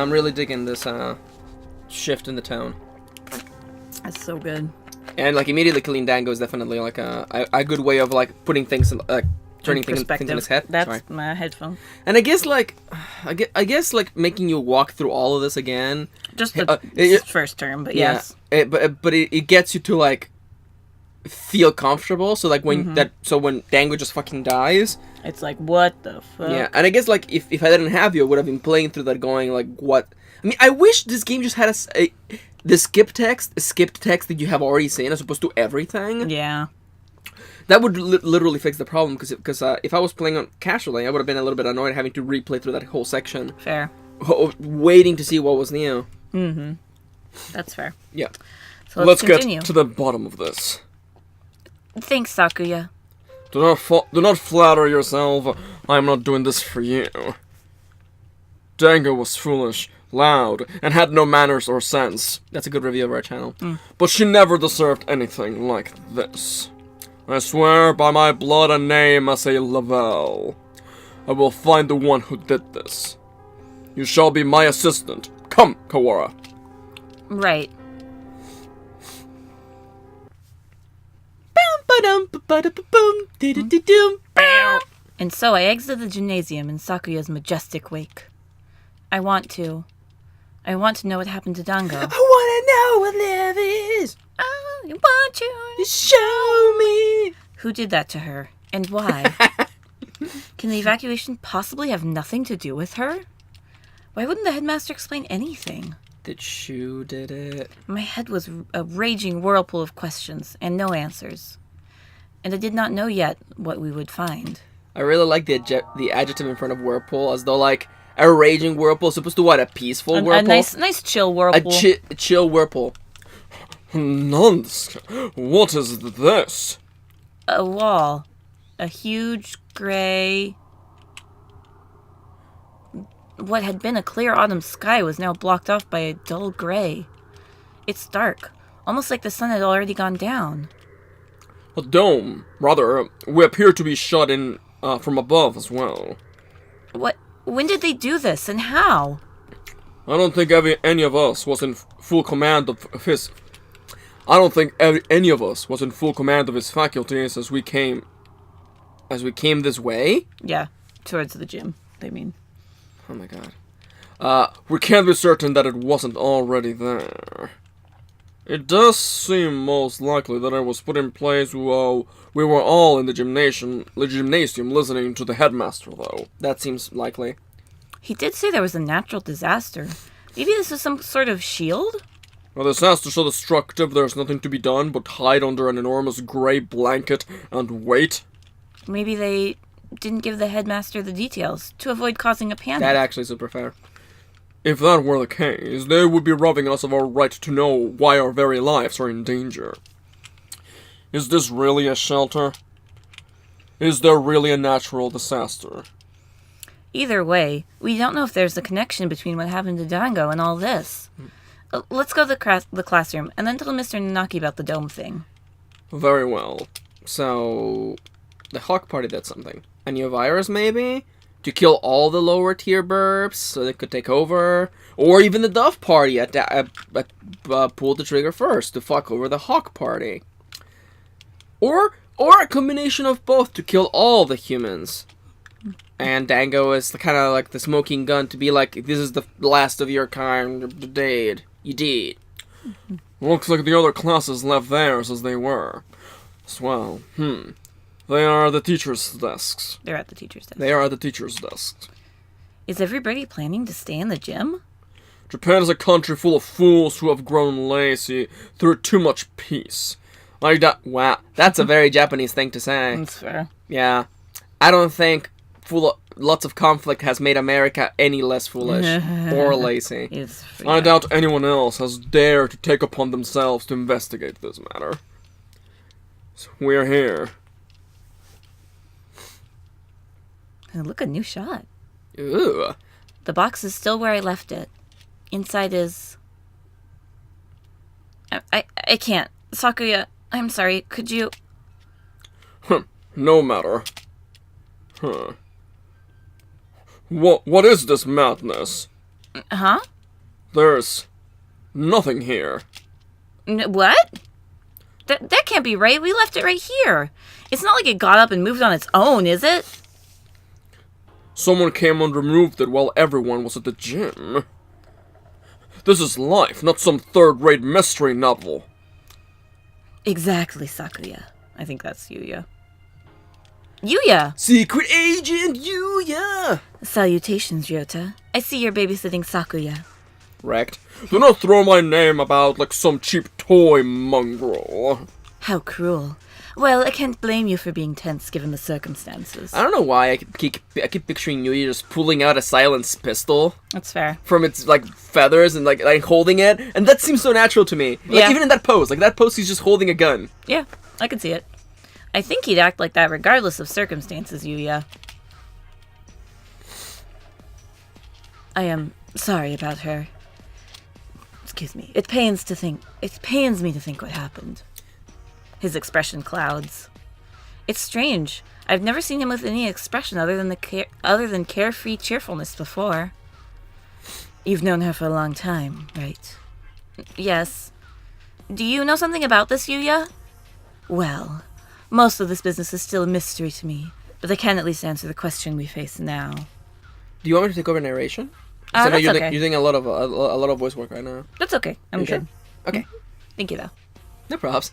I'm really digging this shift in the tone. That's so good. And like immediately killing Dango is definitely like a good way of like putting things in, turning things in his head. That's my headphone. And I guess like making you walk through all of this again. Just the first term, but yeah, yes. But it gets you to like feel comfortable. So like when when Dango just fucking dies, it's like what the fuck. Yeah, and I guess like if I didn't have you, I would have been playing through that going like what. I mean, I wish this game just had the skipped text that you have already seen as opposed to everything. Yeah. That would literally fix the problem, because if I was playing on casually, I would have been a little bit annoyed having to replay through that whole section. Fair. Waiting to see what was new. Mm-hmm. That's fair. Yeah. So let's continue. Get to the bottom of this. Thanks, Sakuya. Do not flatter yourself. I am not doing this for you. Dango was foolish, loud, and had no manners or sense. That's a good review of our channel. But she never deserved anything like this. I swear by my blood and name as a Lavelle, I will find the one who did this. You shall be my assistant. Come, Kawara. Right. And so I exit the gymnasium in Sakuya's majestic wake. I want to know what happened to Dango. I want to know what love is. I want you to show me. Who did that to her, and why? Can the evacuation possibly have nothing to do with her? Why wouldn't the headmaster explain anything? That Shu did it. My head was a raging whirlpool of questions and no answers. And I did not know yet what we would find. I really like the adjective in front of whirlpool, as though like a raging whirlpool is supposed to what, a peaceful whirlpool? A nice chill whirlpool. A chill whirlpool. Nonsense. What is this? A wall. A huge gray... What had been a clear autumn sky was now blocked off by a dull gray. It's dark, almost like the sun had already gone down. A dome. Rather, we appear to be shut in from above as well. What? When did they do this, and how? I don't think any of us was in full command of his... I don't think any of us was in full command of his faculties as we came this way? Yeah, towards the gym, they mean. Oh my god. We can't be certain that it wasn't already there. It does seem most likely that it was put in place while we were all in the gymnasium listening to the headmaster, though. That seems likely. He did say there was a natural disaster. Maybe this is some sort of shield? A disaster so destructive there's nothing to be done but hide under an enormous grey blanket and wait? Maybe they didn't give the headmaster the details to avoid causing a panic. That actually is super fair. If that were the case, they would be robbing us of our right to know why our very lives are in danger. Is this really a shelter? Is there really a natural disaster? Either way, we don't know if there's a connection between what happened to Dango and all this. Let's go to the classroom, and then tell Mr. Nanaki about the dome thing. Very well. So, the Hawk Party did something. A new virus, maybe? To kill all the lower tier burps so they could take over? Or even the Dove Party pulled the trigger first to fuck over the Hawk Party. Or a combination of both to kill all the humans. And Dango is kind of like the smoking gun to be like, this is the last of your kind. You did. Looks like the other classes left theirs as they were. Swell. They are at the teacher's desks. They're at the teacher's desk. They are at the teacher's desks. Is everybody planning to stay in the gym? Japan is a country full of fools who have grown lazy through too much peace. Wow, that's a very Japanese thing to say. That's fair. Yeah. I don't think lots of conflict has made America any less foolish or lazy. I doubt anyone else has dared to take upon themselves to investigate this matter. So we're here. Look, a new shot. Ooh. The box is still where I left it. Inside is... I can't. Sakuya, I'm sorry. Could you... No matter. What is this madness? Huh? There's nothing here. What? That can't be right. We left it right here. It's not like it got up and moved on its own, is it? Someone came and removed it while everyone was at the gym. This is life, not some third-rate mystery novel. Exactly, Sakuya. I think that's Yuya. Yuya! Secret Agent Yuya! Salutations, Ryota. I see you're babysitting Sakuya. Wrecked. Do not throw my name about like some cheap toy mongrel. How cruel. Well, I can't blame you for being tense given the circumstances. I don't know why I keep picturing Yuya just pulling out a silenced pistol That's fair. from its like feathers and like holding it, and that seems so natural to me. Like Yeah. even in that pose, he's just holding a gun. Yeah, I can see it. I think he'd act like that regardless of circumstances, Yuya. I am sorry about her. Excuse me. It pains me to think what happened. His expression clouds. It's strange. I've never seen him with any expression other than carefree cheerfulness before. You've known her for a long time, right? Yes. Do you know something about this, Yuya? Well, most of this business is still a mystery to me, but I can at least answer the question we face now. Do you want me to take over narration? That's you're okay. doing a lot of voice work right now. That's okay. I'm You good. sure? Okay. Thank you, though. No props.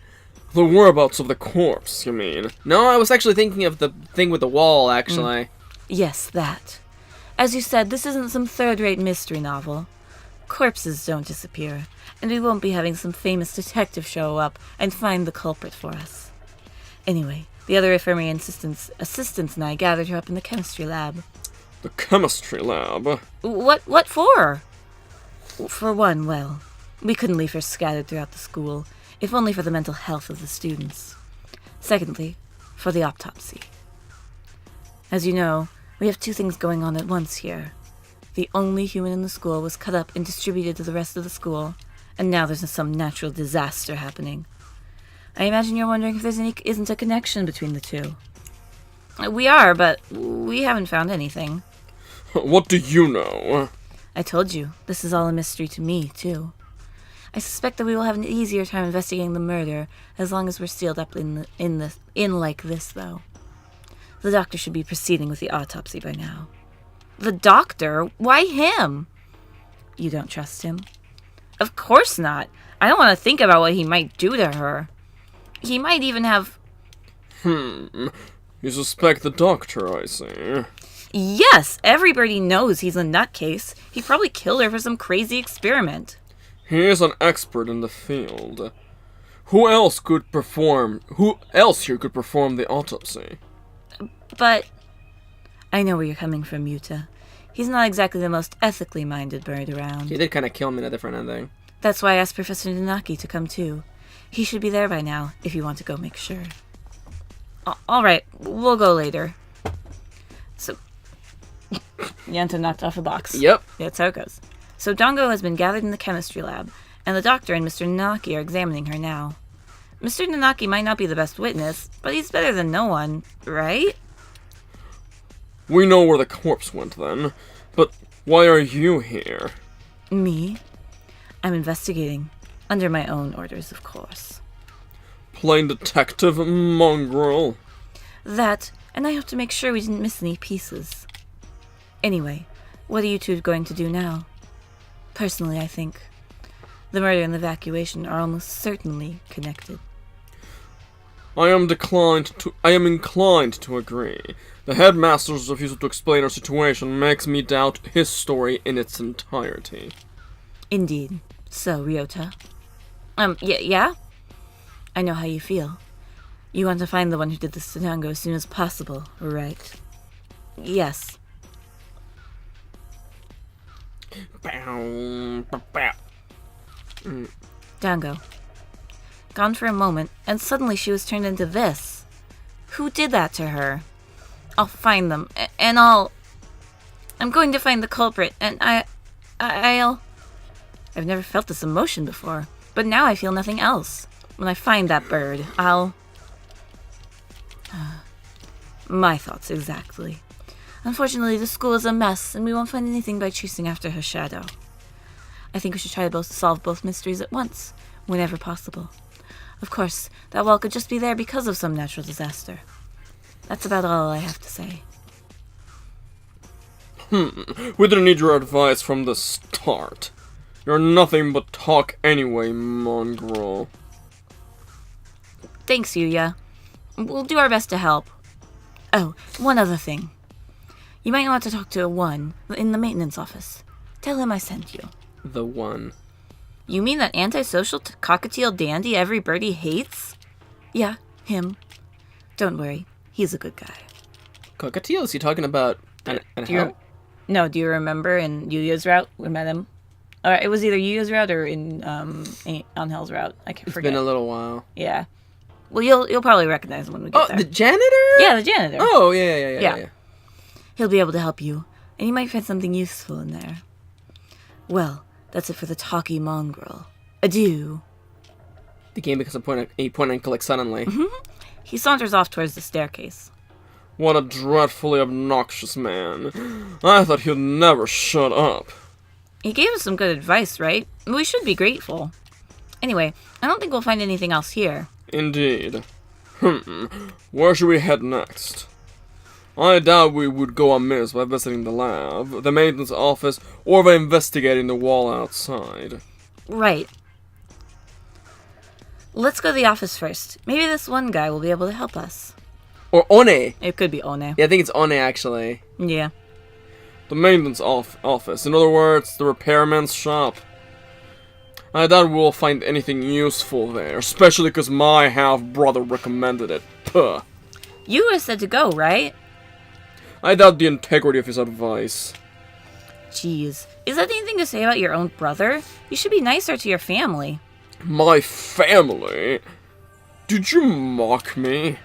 The whereabouts of the corpse, you mean? No, I was actually thinking of the thing with the wall, actually. Yes, that. As you said, this isn't some third-rate mystery novel. Corpses don't disappear, and we won't be having some famous detective show up and find the culprit for us. Anyway, the other infirmary assistants and I gathered her up in the chemistry lab. The chemistry lab? What for? For one, well, we couldn't leave her scattered throughout the school, if only for the mental health of the students. Secondly, for the autopsy. As you know, we have two things going on at once here. The only human in the school was cut up and distributed to the rest of the school, and now there's some natural disaster happening. I imagine you're wondering if isn't a connection between the two. We are, but we haven't found anything. What do you know? I told you, this is all a mystery to me, too. I suspect that we will have an easier time investigating the murder as long as we're sealed up in like this, though. The doctor should be proceeding with the autopsy by now. The doctor? Why him? You don't trust him? Of course not. I don't want to think about what he might do to her. He might even have... You suspect the doctor, I see. Yes, everybody knows he's a nutcase. He probably killed her for some crazy experiment. He is an expert in the field. Who else here could perform the autopsy? But... I know where you're coming from, Yuta. He's not exactly the most ethically minded bird around. He did kind of kill him in a different ending. That's why I asked Professor Nanaki to come too. He should be there by now, if you want to go make sure. Alright, we'll go later. So... Yanta knocked off a box. Yep. Yeah, that's how it goes. So Dango has been gathered in the chemistry lab, and the doctor and Mr. Nanaki are examining her now. Mr. Nanaki might not be the best witness, but he's better than no one, right? We know where the corpse went then, but why are you here? Me? I'm investigating. Under my own orders, of course. Plain detective mongrel. That, and I have to make sure we didn't miss any pieces. Anyway, what are you two going to do now? Personally, I think the murder and the evacuation are almost certainly connected. I am inclined to agree. The headmaster's refusal to explain our situation makes me doubt his story in its entirety. Indeed. So, Ryota. Yeah? I know how you feel. You want to find the one who did this to Dango as soon as possible, right? Yes. Dango. Gone for a moment, and suddenly she was turned into this. Who did that to her? I'll find them, and I'm going to find the culprit, and I'll... I've never felt this emotion before, but now I feel nothing else. When I find that bird, I'll... My thoughts exactly. Unfortunately, the school is a mess, and we won't find anything by chasing after her shadow. I think we should try to solve both mysteries at once, whenever possible. Of course, that wall could just be there because of some natural disaster. That's about all I have to say. We didn't need your advice from the start. You're nothing but talk anyway, mongrel. Thanks, Yuya. We'll do our best to help. Oh, one other thing. You might want to talk to one in the maintenance office. Tell him I sent you. The one. You mean that antisocial cockatiel dandy every birdie hates? Yeah, him. Don't worry, he's a good guy. Cockatiel? Is he talking about No, do you remember in Yuya's route we met him? It was either Yuya's route or in Angel's route. I can't forget. It's been a little while. Yeah. Well, you'll probably recognize him when we get there. Oh, the janitor? Yeah, the janitor. Oh, yeah. He'll be able to help you, and you might find something useful in there. Well, that's it for the talky mongrel. Adieu. The game becomes a point and click suddenly. He saunters off towards the staircase. What a dreadfully obnoxious man. I thought he'd never shut up. He gave us some good advice, right? We should be grateful. Anyway, I don't think we'll find anything else here. Indeed. Where should we head next? I doubt we would go amiss by visiting the lab, the maintenance office, or by investigating the wall outside. Right. Let's go to the office first. Maybe this one guy will be able to help us. Or One. It could be One. Yeah, I think it's One, actually. Yeah. The maintenance office. In other words, the repairman's shop. I doubt we'll find anything useful there, especially because my half-brother recommended it. Puh. You were said to go, right? I doubt the integrity of his advice. Jeez. Is that anything to say about your own brother? You should be nicer to your family. My family? Did you mock me?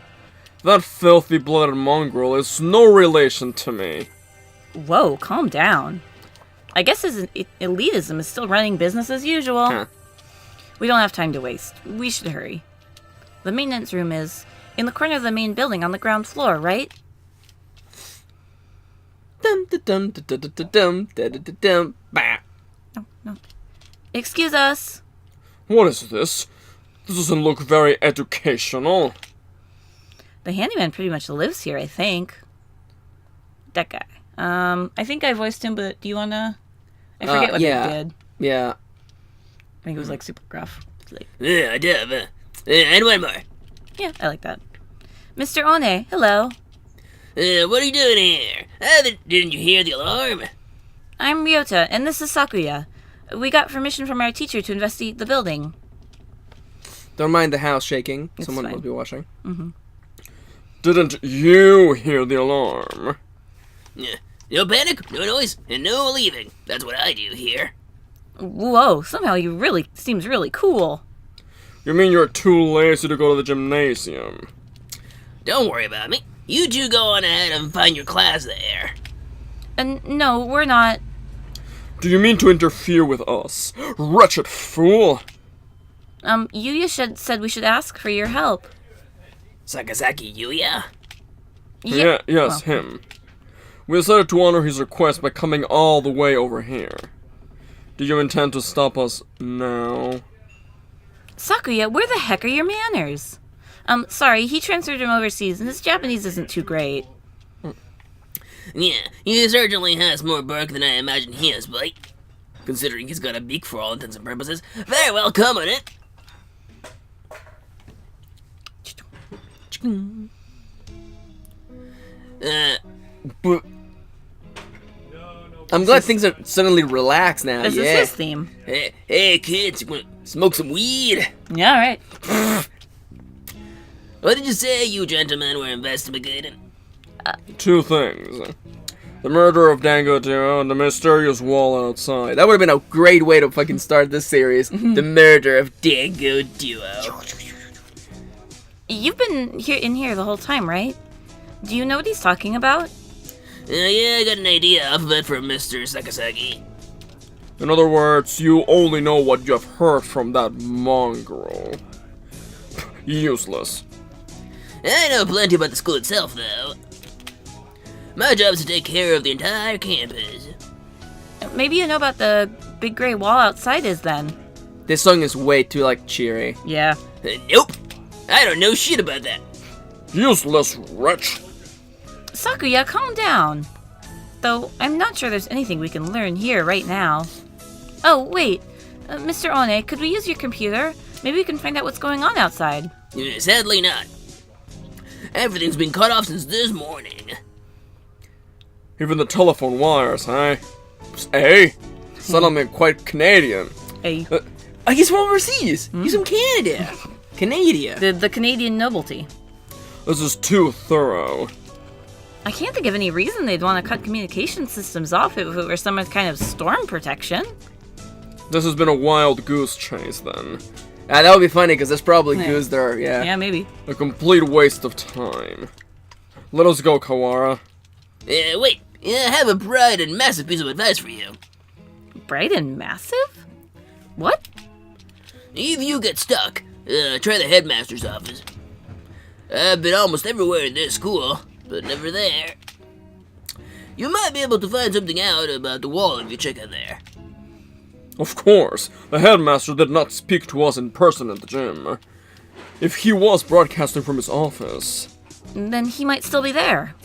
That filthy-blooded mongrel is no relation to me. Whoa, calm down. I guess his elitism is still running business as usual. Huh. We don't have time to waste. We should hurry. The maintenance room is in the corner of the main building on the ground floor, right? Dum dum dum dum dum dum dum dum. Bah. No. Excuse us. What is this? This doesn't look very educational. The handyman pretty much lives here, I think. That guy. I think I voiced him, but do you wanna? I forget what he did. Yeah. I think it was like super gruff. Like, Yeah, I do. And one more. yeah, I like that. Mr. One, hello. What are you doing here? Didn't you hear the alarm? I'm Ryota, and this is Sakuya. We got permission from our teacher to investigate the building. Don't mind the house shaking. It's Someone fine. will be watching. Didn't you hear the alarm? Yeah. No panic, no noise, and no leaving. That's what I do here. Whoa, somehow you really seems really cool. You mean you're too lazy to go to the gymnasium? Don't worry about me. You two go on ahead and find your class there. And no, we're not. Do you mean to interfere with us? Wretched fool! Yuya said we should ask for your help. Sakazaki Yuya? Yes, well, him. We decided to honor his request by coming all the way over here. Do you intend to stop us now? Sakuya, where the heck are your manners? Sorry, he transferred him overseas, and his Japanese isn't too great. Yeah, he certainly has more bark than I imagined he has bite. Considering he's got a beak for all intents and purposes. Very well, come on it. But I'm glad things are suddenly relaxed now. This is his theme. Hey kids, you wanna smoke some weed? Yeah, alright. What did you say you gentlemen were investigating? two things. The murder of Dango Duo and the mysterious wall outside. That would have been a great way to fucking start this series. The murder of Dango Duo. You've been in here the whole time, right? Do you know what he's talking about? Yeah, I got an idea off of it from Mr. Sakazaki. In other words, you only know what you have heard from that mongrel. Useless. I know plenty about the school itself, though. My job is to take care of the entire campus. Maybe you know about the big gray wall outside is then. This song is way too, like, cheery. Yeah. Nope. I don't know shit about that. Useless wretch. Sakuya, calm down. Though, I'm not sure there's anything we can learn here right now. Oh, wait. Mr. One, could we use your computer? Maybe we can find out what's going on outside. Sadly not. Everything's been cut off since this morning. Even the telephone wires, eh? Hey, suddenly quite Canadian. Hey. He's from overseas. He's from Canada. Canada. The Canadian nobility. This is too thorough. I can't think of any reason they'd want to cut communication systems off if it were some kind of storm protection. This has been a wild goose chase, then. That would be funny, because there's probably goose there, yeah. Yeah, maybe. A complete waste of time. Let us go, Kawara. Wait. I have a bright and massive piece of advice for you. Bright and massive? What? If you get stuck, try the headmaster's office. I've been almost everywhere in this school, but never there. You might be able to find something out about the wall if you check in there. Of course, the headmaster did not speak to us in person at the gym. If he was broadcasting from his office... Then he might still be there.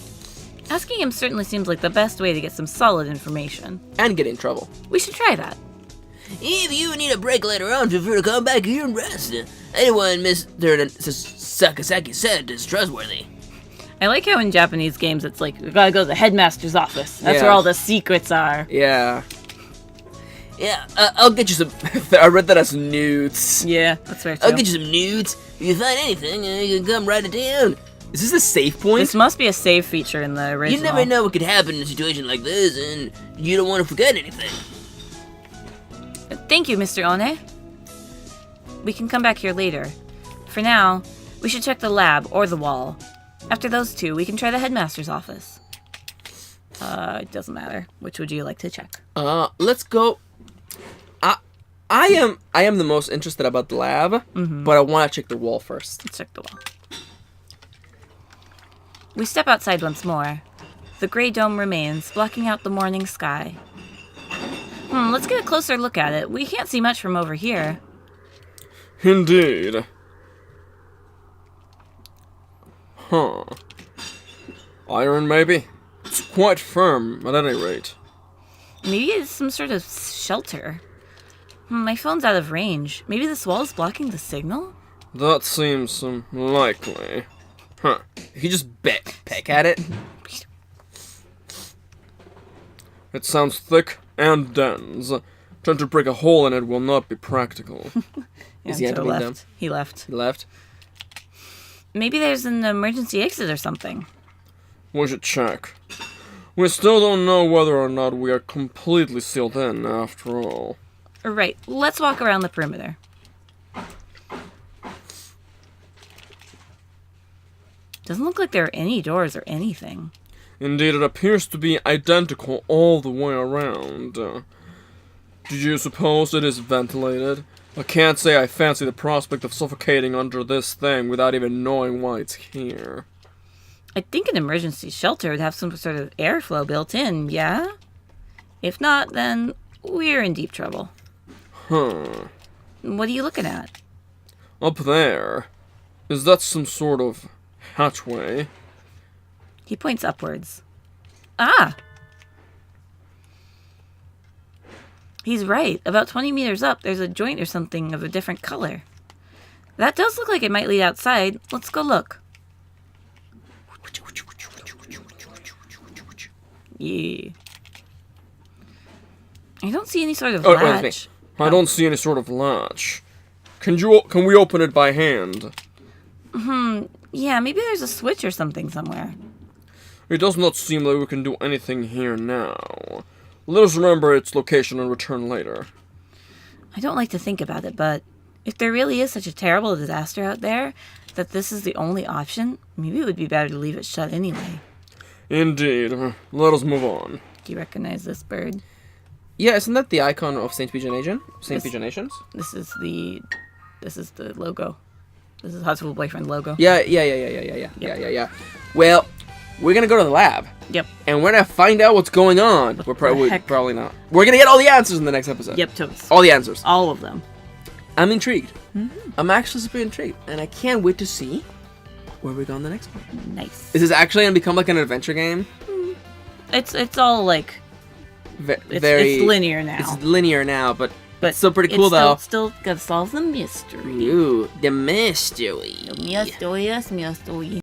Asking him certainly seems like the best way to get some solid information. And get in trouble. We should try that. If you need a break later on, feel free to come back here and rest. Anyone Mr. Sakasaki said is trustworthy. I like how in Japanese games it's like, we gotta go to the headmaster's office. That's Yeah. where all the secrets are. Yeah. Yeah, I'll get you some... I read that as nudes. Yeah, that's fair too. I'll get you some nudes. If you find anything, you can come write it down. Is this a save point? This must be a save feature in the original. You never know what could happen in a situation like this, and you don't want to forget anything. Thank you, Mr. One. We can come back here later. For now, we should check the lab or the wall. After those two, we can try the headmaster's office. It doesn't matter. Which would you like to check? Let's go... I am the most interested about the lab, but I want to check the wall first. Let's check the wall. We step outside once more. The gray dome remains, blocking out the morning sky. Let's get a closer look at it. We can't see much from over here. Indeed. Huh. Iron, maybe? It's quite firm, at any rate. Maybe it's some sort of shelter. My phone's out of range. Maybe this wall is blocking the signal? That seems likely. Huh. If you just peck at it. It sounds thick and dense. Trying to break a hole in it will not be practical. Is he until entering left. them? He left. He left. Maybe there's an emergency exit or something. We should check. We still don't know whether or not we are completely sealed in, after all. Right, let's walk around the perimeter. Doesn't look like there are any doors or anything. Indeed, it appears to be identical all the way around. Did you suppose it is ventilated? I can't say I fancy the prospect of suffocating under this thing without even knowing why it's here. I think an emergency shelter would have some sort of airflow built in, yeah? If not, then we're in deep trouble. Huh. What are you looking at? Up there. Is that some sort of hatchway? He points upwards. Ah! He's right. About 20 meters up, there's a joint or something of a different color. That does look like it might lead outside. Let's go look. Yeah. I don't see any sort of Oh, wait, latch. I don't see any sort of latch. Can we open it by hand? Yeah, maybe there's a switch or something somewhere. It does not seem like we can do anything here now. Let us remember its location and return later. I don't like to think about it, but if there really is such a terrible disaster out there, that this is the only option, maybe it would be better to leave it shut anyway. Indeed. Let us move on. Do you recognize this bird? Yeah, isn't that the icon of St. Pigeon Nation? St. This- Pigeon Nations? This is the logo. This is Hatoful Boyfriend logo. Yeah. Well, we're gonna go to the lab. Yep. And we're gonna find out what's going on. We're probably not. We're gonna get all the answers in the next episode. Yep, totes. All the answers. All of them. I'm intrigued. I'm actually super intrigued, and I can't wait to see where we go in the next one. Nice. Is this actually gonna become like an adventure game? It's all like it's linear now. It's linear now, but it's still pretty cool though. Still gotta solve the mystery. Ooh, the mystery. Mystery.